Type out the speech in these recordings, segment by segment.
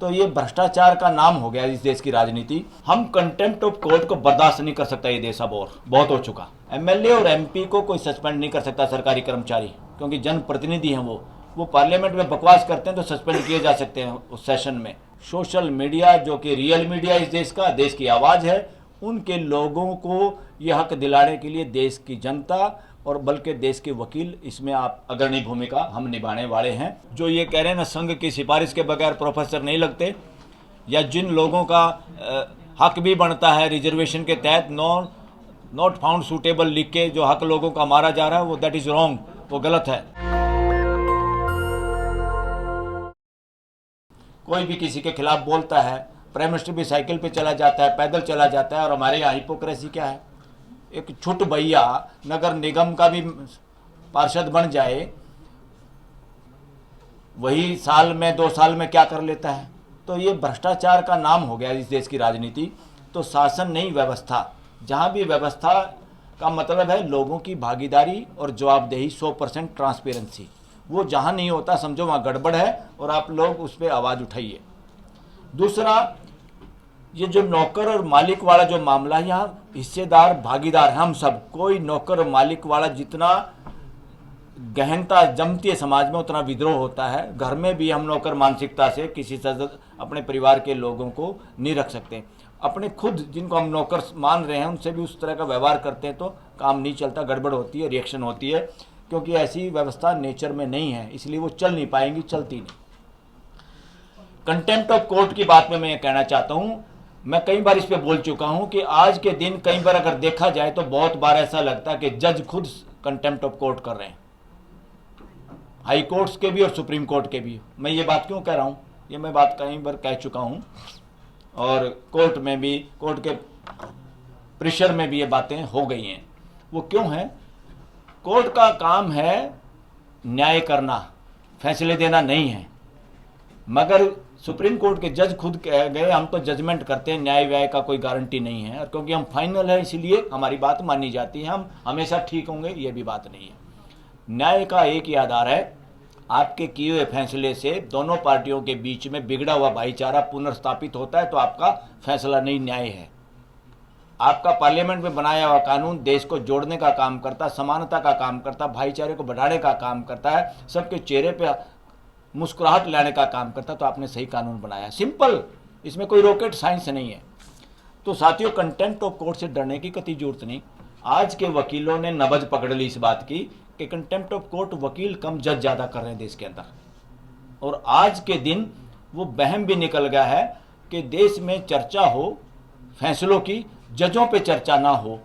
तो ये भ्रष्टाचार का नाम हो गया इस देश की राजनीति। हम कंटेम्प्ट ऑफ कोर्ट को बर्दाश्त नहीं कर सकता। ये देश अब और बहुत हो चुका। एमएलए और एमपी को कोई सस्पेंड नहीं कर सकता, सरकारी कर्मचारी, क्योंकि जनप्रतिनिधि हैं वो पार्लियामेंट में बकवास करते हैं तो सस्पेंड किए जा सकते हैं उस सेशन में। सोशल मीडिया, जो कि रियल मीडिया इस देश का, देश की आवाज़ है, उनके लोगों को ये हक दिलाने के लिए देश की जनता और बल्कि देश के वकील इसमें आप अग्रणी भूमिका हम निभाने वाले हैं। जो ये कह रहे हैं ना, संघ की सिफारिश के बगैर प्रोफेसर नहीं लगते, या जिन लोगों का हक भी बनता है रिजर्वेशन के तहत नॉट फाउंड सूटेबल लिख के जो हक लोगों का मारा जा रहा है, वो दैट इज़ रॉन्ग, वो गलत है। कोई भी किसी के खिलाफ बोलता है, प्राइम मिनिस्टर भी साइकिल पे चला जाता है, पैदल चला जाता है, और हमारे यहाँ हिपोक्रेसी क्या है? एक छुट भैया नगर निगम का भी पार्षद बन जाए, वही साल में 2 साल में क्या कर लेता है? तो ये भ्रष्टाचार का नाम हो गया इस देश की राजनीति। तो शासन नहीं, व्यवस्था। जहाँ भी व्यवस्था का मतलब है लोगों की भागीदारी और जवाबदेही, 100% ट्रांसपेरेंसी, वो जहाँ नहीं होता समझो वहाँ गड़बड़ है और आप लोग उस पर आवाज़ उठाइए। दूसरा, ये जो नौकर और मालिक वाला जो मामला है, यहाँ हिस्सेदार भागीदार हम सब। कोई नौकर और मालिक वाला जितना गहनता जमती है समाज में, उतना विद्रोह होता है। घर में भी हम नौकर मानसिकता से किसी सदस्य अपने परिवार के लोगों को नहीं रख सकते। अपने खुद जिनको हम नौकर मान रहे हैं उनसे भी उस तरह का व्यवहार करते हैं तो काम नहीं चलता, गड़बड़ होती है, रिएक्शन होती है, क्योंकि ऐसी व्यवस्था नेचर में नहीं है, इसलिए वो चल नहीं पाएंगी, चलती नहीं। कंटेम्प्ट ऑफ कोर्ट की बात में मैं ये कहना चाहता हूँ, मैं कई बार इस पे बोल चुका हूं कि आज के दिन कई बार अगर देखा जाए तो बहुत बार ऐसा लगता है कि जज खुद कंटेम्प्ट ऑफ कोर्ट कर रहे हैं, हाई कोर्ट्स के भी और सुप्रीम कोर्ट के भी। मैं ये बात क्यों कह रहा हूं? ये मैं बात कई बार कह चुका हूं, और कोर्ट में भी, कोर्ट के प्रेशर में भी ये बातें हो गई हैं। वो क्यों है? कोर्ट का काम है न्याय करना, फैसले देना नहीं है। मगर सुप्रीम कोर्ट के जज खुद कह गए हम तो जजमेंट करते हैं, न्याय व्याय का कोई गारंटी नहीं है, और क्योंकि हम फाइनल है इसलिए हमारी बात मानी जाती है, हम हमेशा ठीक होंगे, ये भी बात नहीं है। न्याय का एक ही आधार है, आपके किए हुए फैसले से दोनों पार्टियों के बीच में बिगड़ा हुआ भाईचारा पुनर्स्थापित होता है तो आपका फैसला नहीं न्याय है। आपका पार्लियामेंट में बनाया हुआ कानून देश को जोड़ने का काम करता, समानता का काम करता, भाईचारे को बढ़ाने का काम करता है, सबके चेहरे पे मुस्कुराहट लाने का काम करता, तो आपने सही कानून बनाया। सिंपल, इसमें कोई रॉकेट साइंस नहीं है। तो साथियों, कंटेम्प्ट ऑफ कोर्ट से डरने की कतई जरूरत नहीं। आज के वकीलों ने नब्ज पकड़ ली इस बात की कि कंटेम्प्ट ऑफ कोर्ट वकील कम, जज ज़्यादा कर रहे हैं देश के अंदर। और आज के दिन वो बहम भी निकल गया है कि देश में चर्चा हो फैसलों की, जजों पे चर्चा ना हो,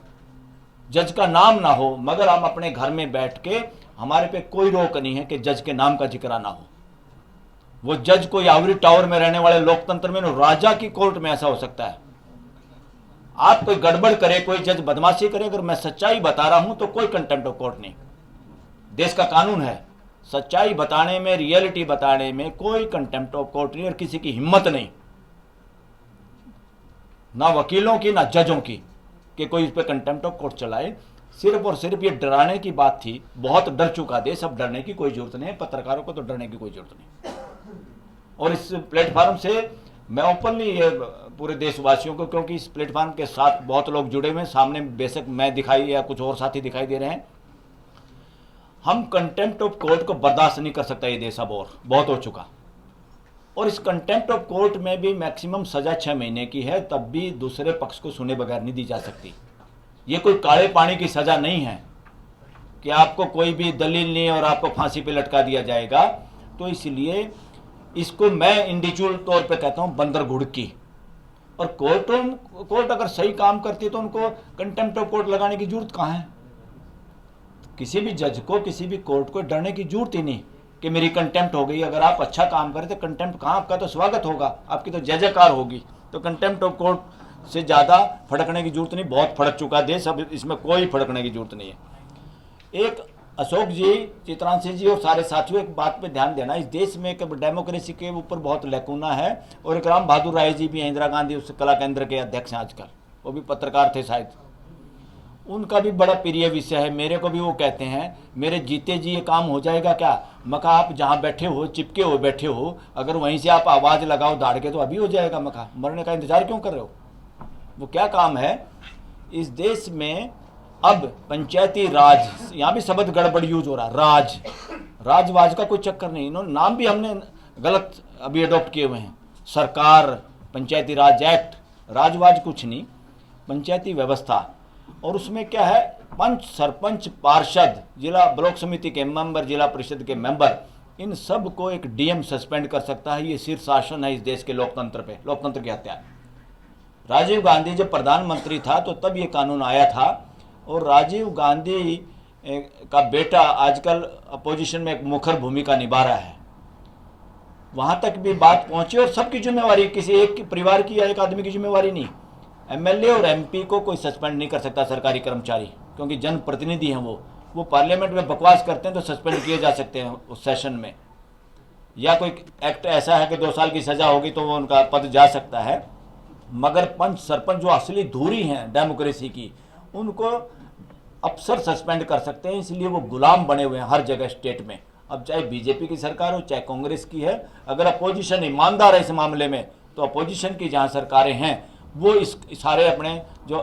जज का नाम ना हो, मगर हम अपने घर में बैठ के, हमारे पे कोई रोक नहीं है कि जज के नाम का जिक्र ना हो। वो जज कोई आइवरी टावर में रहने वाले लोकतंत्र में, राजा की कोर्ट में ऐसा हो सकता है। आप कोई गड़बड़ करे, कोई जज बदमाशी करे, अगर मैं सच्चाई बता रहा हूं तो कोई कंटेम्प्ट ऑफ कोर्ट नहीं। देश का कानून है, सच्चाई बताने में, रियलिटी बताने में कोई कंटेम्प्ट ऑफ कोर्ट नहीं, और किसी की हिम्मत नहीं, ना वकीलों की ना जजों की, कि कोई इस पर कंटेम्प्ट ऑफ कोर्ट चलाए। सिर्फ और सिर्फ ये डराने की बात थी। बहुत डर चुका देश, अब डरने की कोई जरूरत नहीं है। पत्रकारों को तो डरने की कोई जरूरत नहीं। और इस प्लेटफार्म से मैं ओपनली ये पूरे देशवासियों को, क्योंकि इस प्लेटफार्म के साथ बहुत लोग जुड़े हुए हैं, सामने बेशक मैं दिखाई या कुछ और साथी दिखाई दे रहे हैं, हम कंटेम्प्ट ऑफ कोर्ट को बर्दाश्त नहीं कर सकता। ये देश अब और बहुत हो चुका। और इस कंटेम्प्ट ऑफ कोर्ट में भी मैक्सिमम सजा 6 महीने की है, तब भी दूसरे पक्ष को सुने बगैर नहीं दी जा सकती। ये कोई काले पानी की सजा नहीं है कि आपको कोई भी दलील नहीं और आपको फांसी पे लटका दिया जाएगा। तो इसलिए इसको मैं इंडिविजुअल तौर पे कहता हूं बंदर घुड़की। और कोर्ट अगर सही काम करती है तो उनको कंटेम्प्ट ऑफ कोर्ट लगाने की जरूरत कहाँ है? किसी भी जज को, किसी भी कोर्ट को डरने की जरूरत ही नहीं कि मेरी कंटेम्प्ट हो गई। अगर आप अच्छा काम करें तो कंटेम्प्ट कहाँ, आपका तो स्वागत होगा, आपकी तो जय जयकार होगी। तो कंटेम्प्ट ऑफ कोर्ट से ज़्यादा फड़कने की जरूरत नहीं, बहुत फड़क चुका देश, अब इसमें कोई फड़कने की जरूरत नहीं है। एक अशोक जी, चित्रांशी जी और सारे साथियों, एक बात पे ध्यान देना, इस देश में एक डेमोक्रेसी के ऊपर बहुत लैकुना है। और एक राम बहादुर राय जी भी हैं, इंदिरा गांधी उस कला केंद्र के अध्यक्ष हैं आजकल, वो भी पत्रकार थे शायद। उनका भी बड़ा प्रिय विषय है। मेरे को भी वो कहते हैं मेरे जीते जी ये काम हो जाएगा क्या? मैं कहा आप जहाँ बैठे हो, चिपके हो बैठे हो, अगर वहीं से आप आवाज़ लगाओ दाड़ के तो अभी हो जाएगा। मैं कहा मरने का इंतजार क्यों कर रहे हो? वो क्या काम है इस देश में? अब पंचायती राज, यहाँ भी शब्द गड़बड़ यूज हो रहा, राजवाज का कोई चक्कर नहीं। इन्होंने नाम भी हमने गलत अभी अडॉप्ट किए हुए हैं। सरकार, पंचायती राज एक्ट, राजवाज कुछ नहीं, पंचायती व्यवस्था। और उसमें क्या है, पंच, सरपंच, पार्षद, जिला ब्लॉक समिति के मेंबर, जिला परिषद के मेंबर, इन सब को एक डीएम सस्पेंड कर सकता है। ये शीर्षासन है इस देश के लोकतंत्र पे, लोकतंत्र की हत्या। राजीव गांधी जब प्रधानमंत्री था तो तब ये कानून आया था, और राजीव गांधी का बेटा आजकल अपोजिशन में एक मुखर भूमिका निभा रहा है। वहाँ तक भी बात पहुँची, और सबकी जिम्मेवारी, किसी एक परिवार की या एक आदमी की जिम्मेवारी नहीं। एमएलए और एमपी को कोई सस्पेंड नहीं कर सकता, सरकारी कर्मचारी, क्योंकि जनप्रतिनिधि हैं वो पार्लियामेंट में बकवास करते हैं तो सस्पेंड किए जा सकते हैं उस सेशन में, या कोई एक्ट ऐसा है कि 2 साल की सज़ा होगी तो वो उनका पद जा सकता है। मगर पंच, सरपंच जो असली धुरी हैं डेमोक्रेसी की, उनको अफसर सस्पेंड कर सकते हैं। इसलिए वो गुलाम बने हुए हैं हर जगह स्टेट में। अब चाहे बीजेपी की सरकार हो चाहे कांग्रेस की है, अगर अपोजिशन ईमानदार है इस मामले में, तो अपोजिशन की जहाँ सरकारें हैं वो इस सारे अपने जो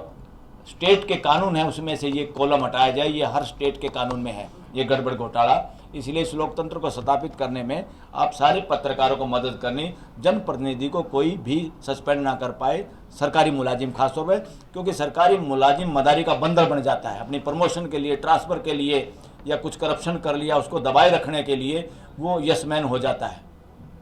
स्टेट के कानून है उसमें से ये कॉलम हटाया जाए। ये हर स्टेट के कानून में है ये गड़बड़ घोटाला। इसलिए इस लोकतंत्र को स्थापित करने में आप सारे पत्रकारों को मदद करनी, जनप्रतिनिधि को कोई भी सस्पेंड ना कर पाए, सरकारी मुलाजिम खासतौर पर, क्योंकि सरकारी मुलाजिम मदारी का बंदर बन जाता है। अपनी प्रमोशन के लिए, ट्रांसफ़र के लिए, या कुछ करप्शन कर लिया उसको दबाए रखने के लिए वो यसमैन हो जाता है।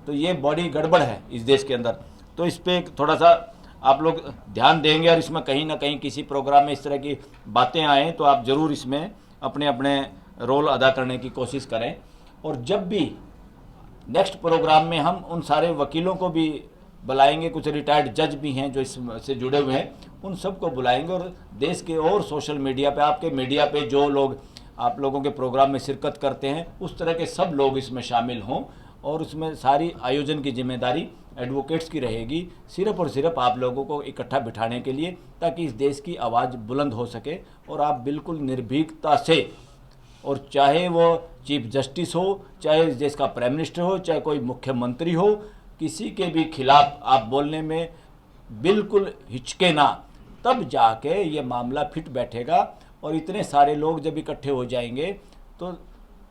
तो ये बड़ी गड़बड़ है इस देश के अंदर। तो इस पर थोड़ा सा आप लोग ध्यान देंगे, और इसमें कहीं ना कहीं किसी प्रोग्राम में इस तरह की बातें आएँ तो आप ज़रूर इसमें अपने अपने रोल अदा करने की कोशिश करें। और जब भी नेक्स्ट प्रोग्राम में हम उन सारे वकीलों को भी बुलाएंगे, कुछ रिटायर्ड जज भी हैं जो इससे जुड़े हुए हैं, उन सबको बुलाएंगे। और देश के और सोशल मीडिया पे, आपके मीडिया पे जो लोग आप लोगों के प्रोग्राम में शिरकत करते हैं, उस तरह के सब लोग इसमें शामिल हों। और उसमें सारी आयोजन की जिम्मेदारी एडवोकेट्स की रहेगी, सिर्फ और सिर्फ आप लोगों को इकट्ठा बिठाने के लिए, ताकि इस देश की आवाज़ बुलंद हो सके और आप बिल्कुल निर्भीकता से, और चाहे वो चीफ जस्टिस हो, चाहे इस देश का प्राइम मिनिस्टर हो, चाहे कोई मुख्यमंत्री हो, किसी के भी खिलाफ आप बोलने में बिल्कुल हिचके ना, तब जाके ये मामला फिट बैठेगा। और इतने सारे लोग जब इकट्ठे हो जाएंगे तो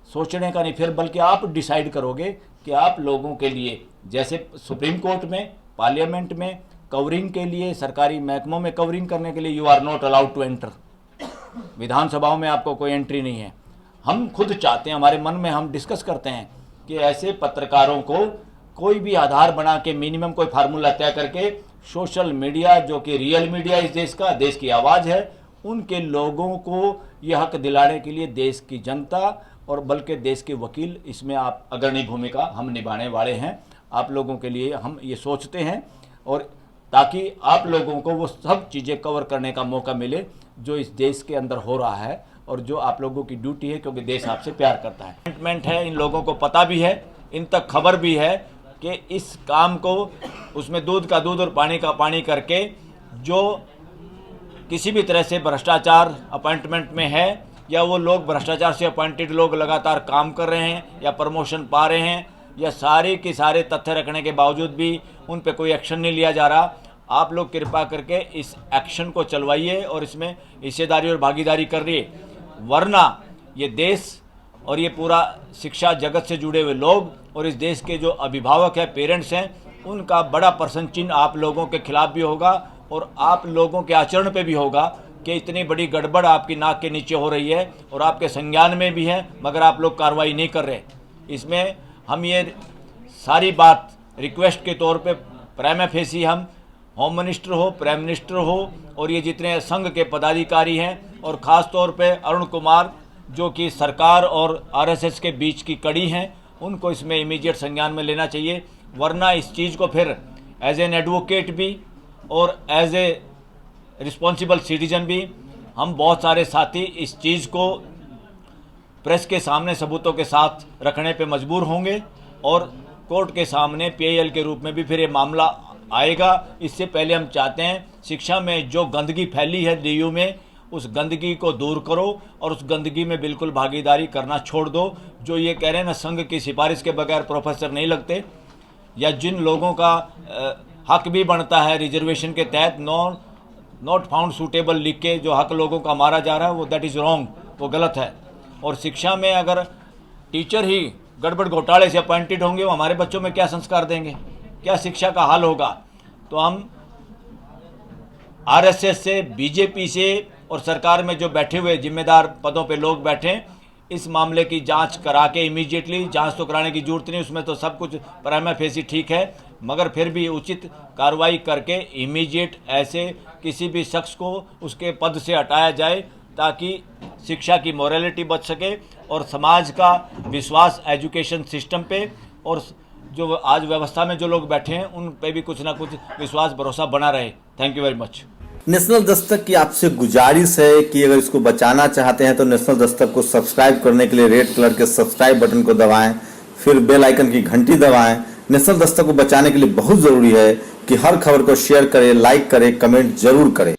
सोचने का नहीं फिर, बल्कि आप डिसाइड करोगे कि आप लोगों के लिए, जैसे सुप्रीम कोर्ट में, पार्लियामेंट में कवरिंग के लिए, सरकारी महकमों में कवरिंग करने के लिए you are not allowed to enter, विधानसभाओं में आपको कोई एंट्री नहीं है। हम खुद चाहते हैं, हमारे मन में हम डिस्कस करते हैं कि ऐसे पत्रकारों को कोई भी आधार बना के, मिनिमम कोई फार्मूला तय करके, सोशल मीडिया जो कि रियल मीडिया इस देश का, देश की आवाज़ है, उनके लोगों को यह हक दिलाने के लिए देश की जनता और बल्कि देश के वकील इसमें आप अग्रणी भूमिका हम निभाने वाले हैं। आप लोगों के लिए हम ये सोचते हैं, और ताकि आप लोगों को वो सब चीज़ें कवर करने का मौका मिले जो इस देश के अंदर हो रहा है, और जो आप लोगों की ड्यूटी है, क्योंकि देश आपसे प्यार करता है। कमिटमेंट है, इन लोगों को पता भी है, इन तक खबर भी है कि इस काम को, उसमें दूध का दूध और पानी का पानी करके, जो किसी भी तरह से भ्रष्टाचार अपॉइंटमेंट में है, या वो लोग भ्रष्टाचार से अपॉइंटेड लोग लगातार काम कर रहे हैं या प्रमोशन पा रहे हैं, या सारे के सारे तथ्य रखने के बावजूद भी उन पे कोई एक्शन नहीं लिया जा रहा, आप लोग कृपा करके इस एक्शन को चलवाइए और इसमें हिस्सेदारी और भागीदारी करिए। वरना ये देश और ये पूरा शिक्षा जगत से जुड़े हुए लोग और इस देश के जो अभिभावक हैं, पेरेंट्स हैं, उनका बड़ा प्रश्न चिन्ह आप लोगों के खिलाफ भी होगा, और आप लोगों के आचरण पे भी होगा कि इतनी बड़ी गड़बड़ आपकी नाक के नीचे हो रही है और आपके संज्ञान में भी है, मगर आप लोग कार्रवाई नहीं कर रहे। इसमें हम ये सारी बात रिक्वेस्ट के तौर पे प्राइमा फेसी हम होम मिनिस्टर हो, प्राइम मिनिस्टर हो, और ये जितने संघ के पदाधिकारी हैं, और ख़ास तौर पे अरुण कुमार जो कि सरकार और आरएसएस के बीच की कड़ी हैं, उनको इसमें इमीडिएट संज्ञान में लेना चाहिए। वरना इस चीज़ को फिर एज एन एडवोकेट भी और एज ए रिस्पॉन्सिबल सिटीजन भी हम बहुत सारे साथी इस चीज़ को प्रेस के सामने सबूतों के साथ रखने पे मजबूर होंगे, और कोर्ट के सामने पीआईएल के रूप में भी फिर ये मामला आएगा। इससे पहले हम चाहते हैं शिक्षा में जो गंदगी फैली है डीयू में, उस गंदगी को दूर करो और उस गंदगी में बिल्कुल भागीदारी करना छोड़ दो। जो ये कह रहे हैं ना संघ की सिफारिश के बगैर प्रोफेसर नहीं लगते, या जिन लोगों का हक भी बनता है रिजर्वेशन के तहत नॉट फाउंड सूटेबल लिख के जो हक लोगों का मारा जा रहा है, वो दैट इज़ रॉन्ग, वो गलत है। और शिक्षा में अगर टीचर ही गड़बड़ घोटाले से अपॉइंटेड होंगे, वो हमारे बच्चों में क्या संस्कार देंगे, क्या शिक्षा का हाल होगा। तो हम आरएसएस से, बीजेपी से और सरकार में जो बैठे हुए जिम्मेदार पदों पे लोग बैठे, इस मामले की जांच करा के इमीडिएटली, जांच तो कराने की जरूरत नहीं, उसमें तो सब कुछ प्राइमा फेसी ठीक है, मगर फिर भी उचित कार्रवाई करके इमीडिएट ऐसे किसी भी शख्स को उसके पद से हटाया जाए, ताकि शिक्षा की मोरालिटी बच सके और समाज का विश्वास एजुकेशन सिस्टम पे और जो आज व्यवस्था में जो लोग बैठे हैं उन पे भी कुछ ना कुछ विश्वास भरोसा बना रहे। Thank you very much. National Dastak की आपसे गुजारिश है कि अगर इसको बचाना चाहते हैं तो नेशनल दस्तक को सब्सक्राइब करने के लिए रेड कलर के सब्सक्राइब बटन को दबाएं, फिर बेल आइकन की घंटी दबाएं। नेशनल दस्तक को बचाने के लिए बहुत जरूरी है कि हर खबर को शेयर करें, लाइक करें, कमेंट जरूर करें।